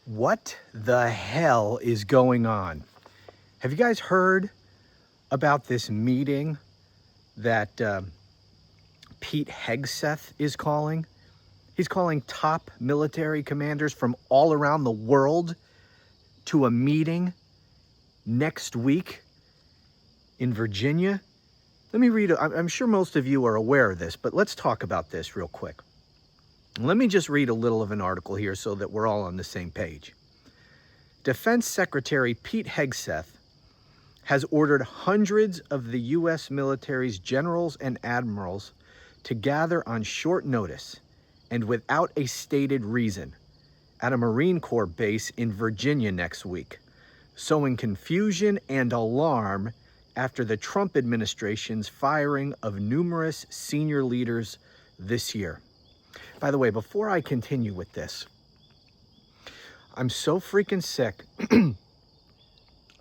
What the hell is going on? Have you guys heard about this meeting that Pete Hegseth is calling? He's calling top military commanders from all around the world to a meeting next week in Virginia. Let me read, I'm sure most of you are aware of this, but let's talk about this real quick. Let me just read a little of an article here so that we're all on the same page. Defense Secretary Pete Hegseth has ordered hundreds of the U.S. military's generals and admirals to gather on short notice and without a stated reason at a Marine Corps base in Virginia next week, sowing confusion and alarm after the Trump administration's firing of numerous senior leaders this year. By the way, before I continue with this, I'm so freaking sick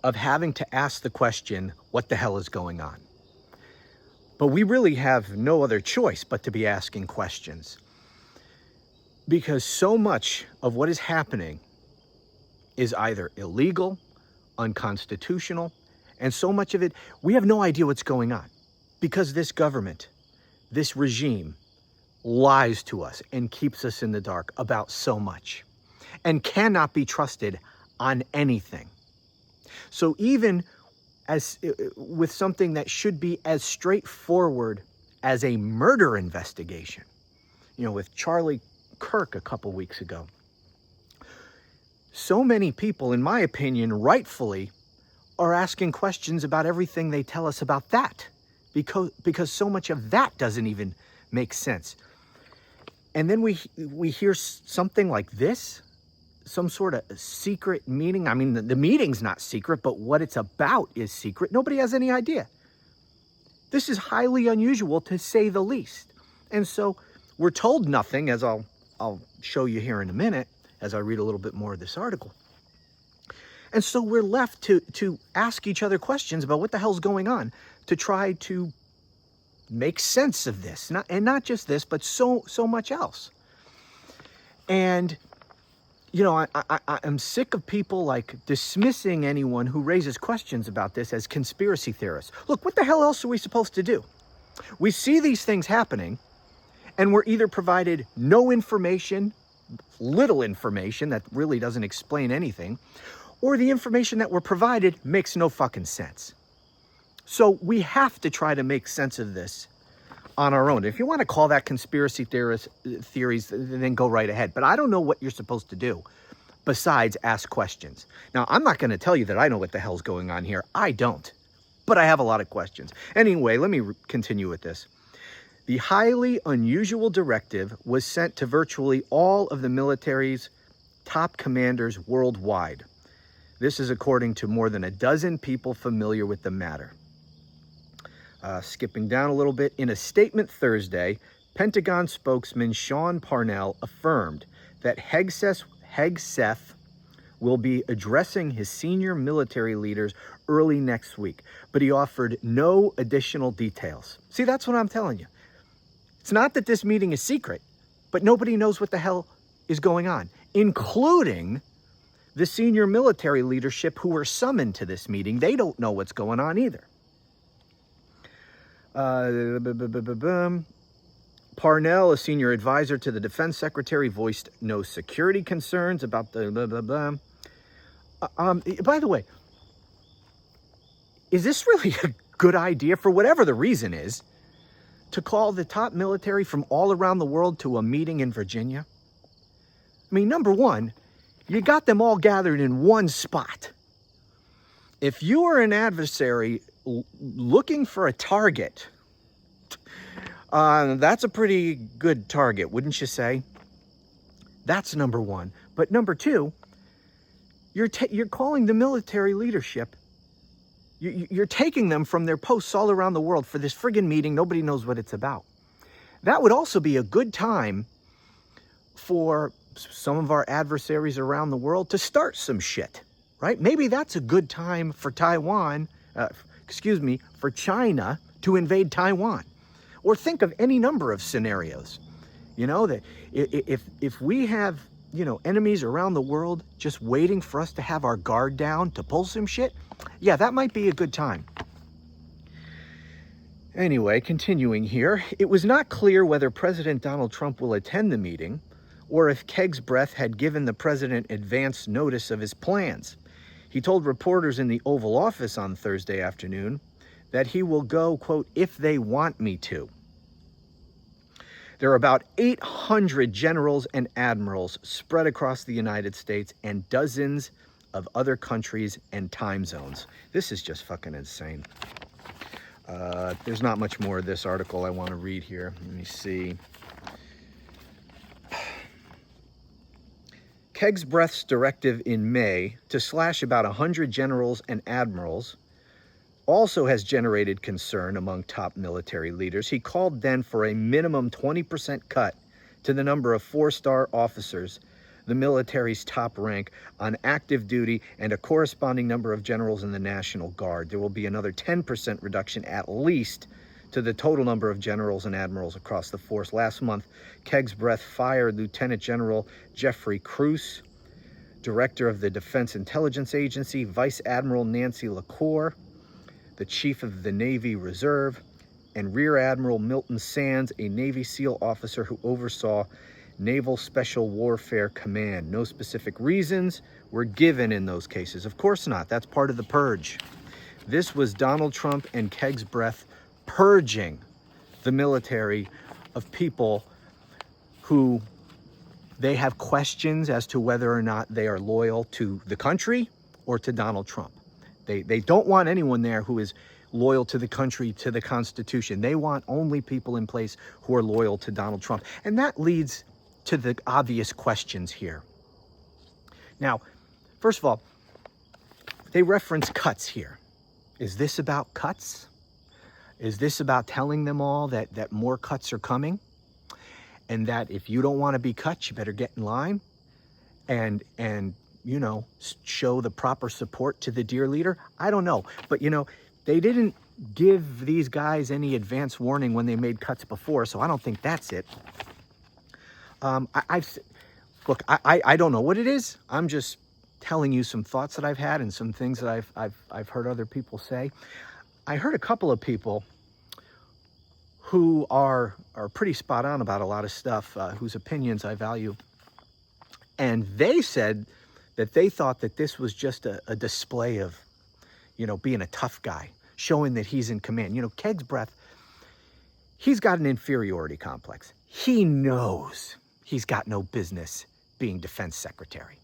of having to ask the question, what the hell is going on? But we really have no other choice but to be asking questions. Because so much of what is happening is either illegal, unconstitutional, and so much of it, we have no idea what's going on. Because this government, this regime, lies to us and keeps us in the dark about so much and cannot be trusted on anything. So even as with something that should be as straightforward as a murder investigation, with Charlie Kirk a couple weeks ago, so many people, in my opinion, rightfully are asking questions about everything they tell us about that because so much of that doesn't even make sense. And then we hear something like this, some sort of secret meeting. I mean, the meeting's not secret, but what it's about is secret. Nobody has any idea. This is highly unusual, to say the least. And so we're told nothing, as I'll show you here in a minute, as I read a little bit more of this article. And so we're left to ask each other questions about what the hell's going on, to try to make sense of this, not just this, but so much else. And I'm sick of people like dismissing anyone who raises questions about this as conspiracy theorists. Look, what the hell else are we supposed to do? We see these things happening, and we're either provided no information, little information that really doesn't explain anything, or the information that we're provided makes no fucking sense. So we have to try to make sense of this on our own. If you want to call that conspiracy theories, then go right ahead. But I don't know what you're supposed to do besides ask questions. Now, I'm not going to tell you that I know what the hell's going on here. I don't. But I have a lot of questions. Anyway, let me continue with this. The highly unusual directive was sent to virtually all of the military's top commanders worldwide. This is according to more than a dozen people familiar with the matter. Skipping down a little bit, in a statement Thursday, Pentagon spokesman Sean Parnell affirmed that Hegseth will be addressing his senior military leaders early next week, but he offered no additional details. See, that's what I'm telling you. It's not that this meeting is secret, but nobody knows what the hell is going on, including the senior military leadership who were summoned to this meeting. They don't know what's going on either. Parnell, a senior advisor to the defense secretary, voiced no security concerns about the blah, blah, blah. By the way, is this really a good idea, for whatever the reason is, to call the top military from all around the world to a meeting in Virginia? I mean, number one, you got them all gathered in one spot. If you are an adversary looking for a target, that's a pretty good target, wouldn't you say? That's number one. But number two, you're calling the military leadership. You're taking them from their posts all around the world for this friggin' meeting. Nobody knows what it's about. That would also be a good time for some of our adversaries around the world to start some shit, right? Maybe that's a good time for for China to invade Taiwan. Or think of any number of scenarios, that if we have enemies around the world just waiting for us to have our guard down to pull some shit, yeah, that might be a good time. Anyway, continuing here, it was not clear whether President Donald Trump will attend the meeting or if Hegseth had given the president advance notice of his plans. He told reporters in the Oval Office on Thursday afternoon that he will go, quote, if they want me to. There are about 800 generals and admirals spread across the United States and dozens of other countries and time zones. This is just fucking insane. There's not much more of this article I want to read here. Let me see. Hegseth's directive in May to slash about 100 generals and admirals also has generated concern among top military leaders. He called then for a minimum 20% cut to the number of four-star officers, the military's top rank, on active duty, and a corresponding number of generals in the National Guard. There will be another 10% reduction at least to the total number of generals and admirals across the force. Last month, Hegseth fired Lieutenant General Jeffrey Cruz, Director of the Defense Intelligence Agency, Vice Admiral Nancy LaCour, the Chief of the Navy Reserve, and Rear Admiral Milton Sands, a Navy SEAL officer who oversaw Naval Special Warfare Command. No specific reasons were given in those cases. Of course not. That's part of the purge. This was Donald Trump and Hegseth purging the military of people who they have questions as to whether or not they are loyal to the country or to Donald Trump. They don't want anyone there who is loyal to the country, to the Constitution. They want only people in place who are loyal to Donald Trump. And that leads to the obvious questions here. Now, first of all, they reference cuts here. Is this about cuts? Is this about telling them all that more cuts are coming? And that if you don't want to be cut, you better get in line and show the proper support to the dear leader? I don't know. But, they didn't give these guys any advance warning when they made cuts before, so I don't think that's it. I don't know what it is. I'm just telling you some thoughts that I've had and some things that I've heard other people say. I heard a couple of people who are pretty spot on about a lot of stuff, whose opinions I value. And they said that they thought that this was just a display of, being a tough guy, showing that he's in command. Hegseth, he's got an inferiority complex. He knows he's got no business being defense secretary.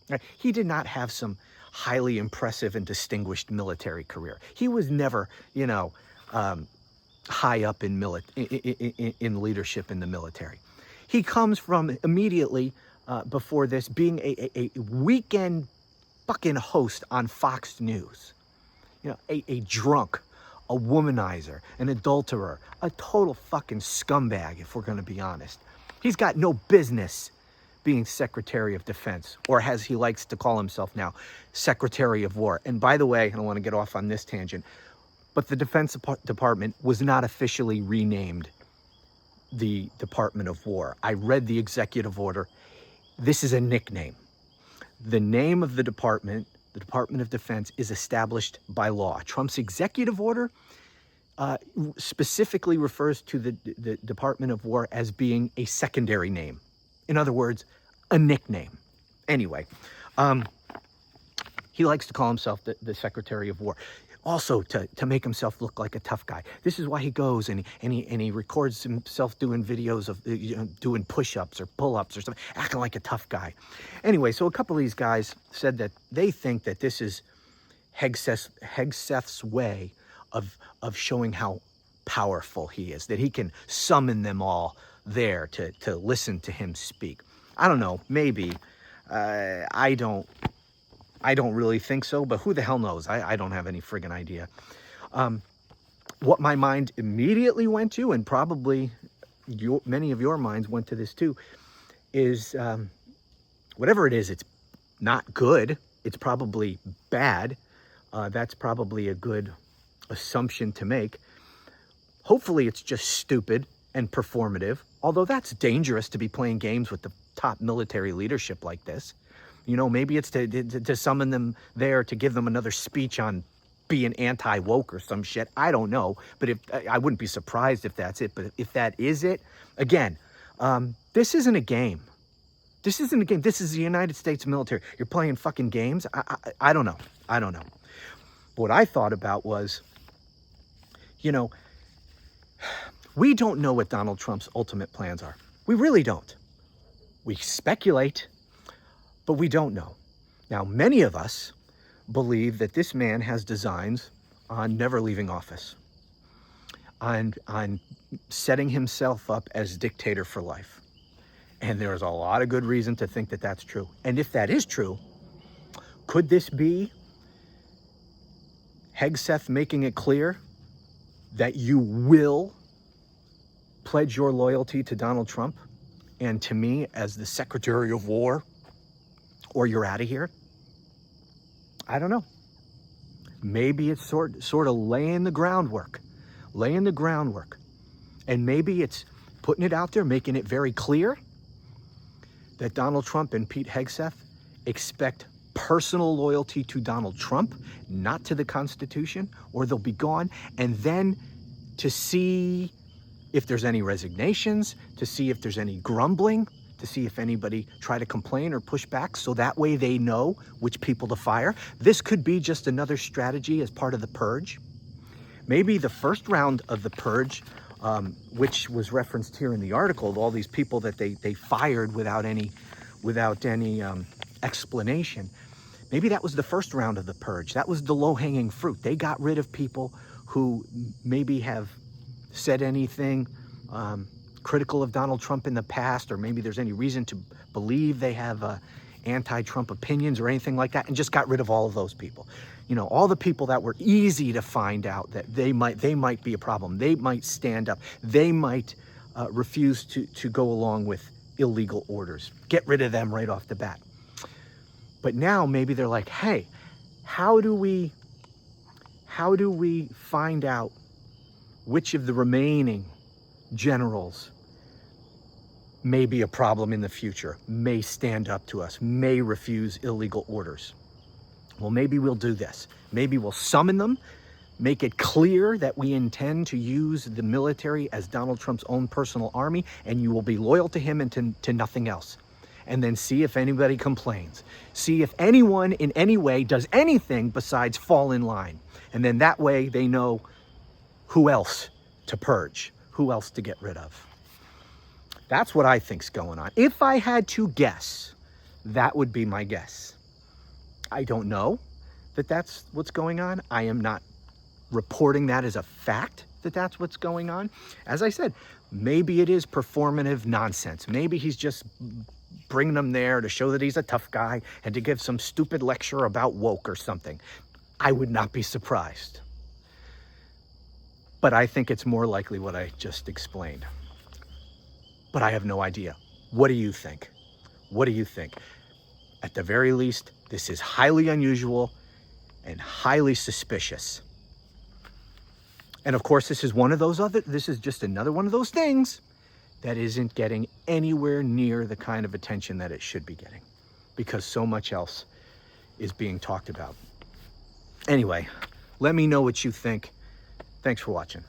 Right? He did not have some highly impressive and distinguished military career. He was never, high up in leadership in the military. He comes from immediately before this being a weekend fucking host on Fox News. A drunk, a womanizer, an adulterer, a total fucking scumbag, if we're going to be honest. He's got no business being Secretary of Defense, or as he likes to call himself now, Secretary of War. And by the way, I don't want to get off on this tangent, but the Defense Department was not officially renamed the Department of War. I read the executive order. This is a nickname. The name of the Department of Defense, is established by law. Trump's executive order specifically refers to the Department of War as being a secondary name. In other words, a nickname. Anyway, he likes to call himself the Secretary of War. Also, to make himself look like a tough guy. This is why he goes and he records himself doing videos of doing push-ups or pull-ups or something, acting like a tough guy. Anyway, so a couple of these guys said that they think that this is Hegseth's way of showing how powerful he is, that he can summon them all there to listen to him speak. I don't know, maybe. I don't really think so, but who the hell knows? I don't have any friggin' idea. What my mind immediately went to, and probably many of your minds went to this too, is whatever it is, it's not good. It's probably bad. That's probably a good assumption to make. Hopefully it's just stupid and performative, although that's dangerous to be playing games with the top military leadership like this. You know, maybe it's to summon them there to give them another speech on being anti-woke or some shit. I don't know, but if I wouldn't be surprised if that's it. But if that is it, again, this isn't a game. This isn't a game. This is the United States military. You're playing fucking games. I don't know. I don't know. But what I thought about was, you know, we don't know what Donald Trump's ultimate plans are. We really don't. We speculate, but we don't know. Now, many of us believe that this man has designs on never leaving office, on setting himself up as dictator for life. And there's a lot of good reason to think that that's true. And if that is true, could this be Hegseth making it clear that you will pledge your loyalty to Donald Trump and to me as the Secretary of War, or you're out of here? I don't know. Maybe it's sort of laying the groundwork. And maybe it's putting it out there, making it very clear that Donald Trump and Pete Hegseth expect personal loyalty to Donald Trump, not to the Constitution, or they'll be gone. And then to see if there's any resignations, to see if there's any grumbling, to see if anybody try to complain or push back, so that way they know which people to fire. This could be just another strategy as part of the purge. Maybe the first round of the purge, which was referenced here in the article, all these people that they fired without any explanation. Maybe that was the first round of the purge. That was the low-hanging fruit. They got rid of people who maybe have said anything critical of Donald Trump in the past, or maybe there's any reason to believe they have anti-Trump opinions or anything like that, and just got rid of all of those people. You know, all the people that were easy to find out that they might be a problem. They might stand up. They might refuse to go along with illegal orders. Get rid of them right off the bat. But now maybe they're like, hey, how do we find out which of the remaining generals may be a problem in the future, may stand up to us, may refuse illegal orders? Well, maybe we'll do this. Maybe we'll summon them, make it clear that we intend to use the military as Donald Trump's own personal army, and you will be loyal to him and to nothing else. And then see if anybody complains. See if anyone in any way does anything besides fall in line. And then that way they know who else to purge, who else to get rid of. That's what I think's going on. If I had to guess, that would be my guess. I don't know that that's what's going on. I am not reporting that as a fact that that's what's going on. As I said, maybe it is performative nonsense. Maybe he's just bringing them there to show that he's a tough guy and to give some stupid lecture about woke or something. I would not be surprised. But I think it's more likely what I just explained. But I have no idea. What do you think? What do you think? At the very least, this is highly unusual and highly suspicious. And of course, this is just another one of those things that isn't getting anywhere near the kind of attention that it should be getting, because so much else is being talked about. Anyway, let me know what you think. Thanks for watching.